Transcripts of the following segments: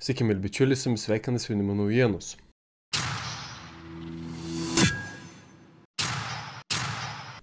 Sveiki, mėly bičiuliai, su jumis sveikinas Jaunimo naujienos.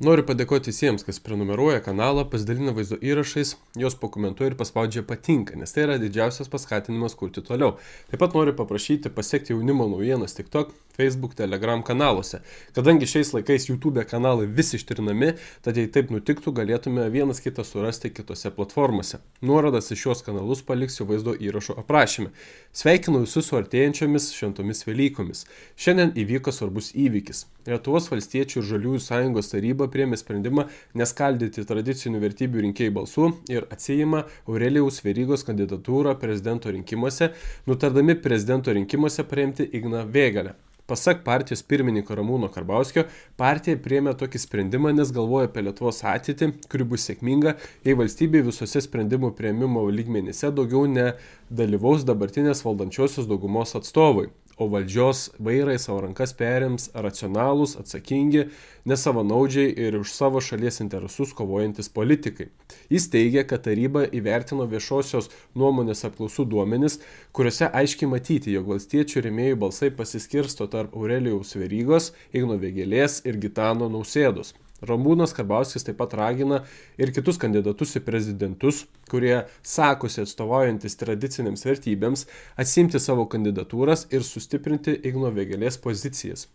Noriu padėkoti visiems, kas prenumeruoja kanalą, pasidalina vaizdo įrašais, juos pakomentuoja ir paspaudžia patinka, nes tai yra didžiausias paskatinimas kurti toliau. Taip pat noriu paprašyti pasiekti Jaunimo naujienas TikTok, Facebook, Telegram kanaluose. Kadangi šiais laikais YouTube kanalai vis ištrinami, tad jei taip nutiktų, galėtume vienas kitą surasti kitose platformose. Nuorodas į šios kanalus paliksiu vaizdo įrašo aprašyme. Sveikinu visus su artėjančiomis šventomis Velykomis. Šiandien įvyko svarbus įvykis. Lietuvos valstiečių ir Žaliųjų sąjungos taryba priėmė sprendimą neskaldyti tradicinių vertybių rinkėjų balsų ir atsiima Aurelijaus Verygos kandidatūrą prezidento rinkimuose, nutardami prezidento rinkimuose paremti Igną Vėgėlę. Pasak partijos pirmininko Ramūno Karbauskio, partija priėmė tokį sprendimą, nes galvoja apie Lietuvos ateitį, kuri bus sėkminga, jei valstybė visose sprendimų priėmimo lygmenyse daugiau nedalyvaus dabartinės valdančiosios daugumos atstovai, o valdžios vairą į savo rankas perims racionalūs, atsakingi, nesavanaudžiai ir už savo šalies interesus kovojantis politikai. Jis teigia, kad taryba įvertino viešosios nuomonės apklausų duomenis, kuriuose aiškiai matyti, jog valstiečių rėmėjų balsai pasiskirsto tarp Aurelijaus Verygos, Igno Vėgėlės ir Gitano Nausėdos. Ramūnas Karbauskis taip pat ragina ir kitus kandidatus į prezidentus, kurie sakosi atstovaujantis tradicinėms vertybėms, atsiimti savo kandidatūras ir sustiprinti Igno Vėgėlės pozicijas.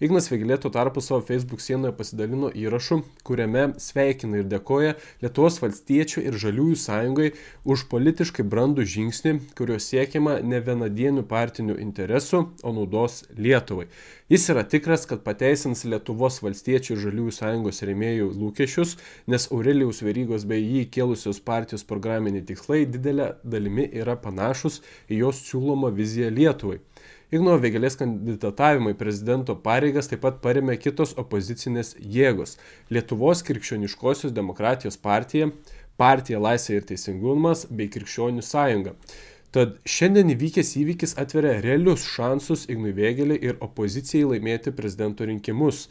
Ignas Vėgėlė tuo tarpu savo Facebook sienoje pasidalino įrašu, kuriame sveikina ir dėkoja Lietuvos valstiečių ir Žaliųjų sąjungai už politiškai brandų žingsnį, kurio siekiama ne vienadienių partinių interesų, o naudos Lietuvai. Jis yra tikras, kad pateisins Lietuvos valstiečių ir Žaliųjų sąjungos rėmėjų lūkesčius, nes Aurelijaus Verygos bei jį kėlusios partijos programiniai tikslai didelė dalimi yra panašus į jos siūlomą viziją Lietuvai. Igno Vėgėlės kandidatavimą į prezidento pareigas taip pat parėmė kitos opozicinės jėgos – Lietuvos krikščioniškosios demokratijos partija, partija Laisvė ir teisingumas bei Krikščionių sąjunga. Tad šiandien įvykęs įvykis atveria realius šansus Ignui Vėgėlei ir opozicijai laimėti prezidento rinkimus.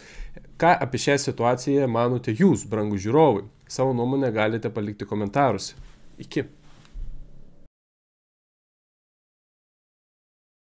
Ką apie šią situaciją manote jūs, brangūs žiūrovai? Savo nuomonę galite palikti komentaruose. Iki.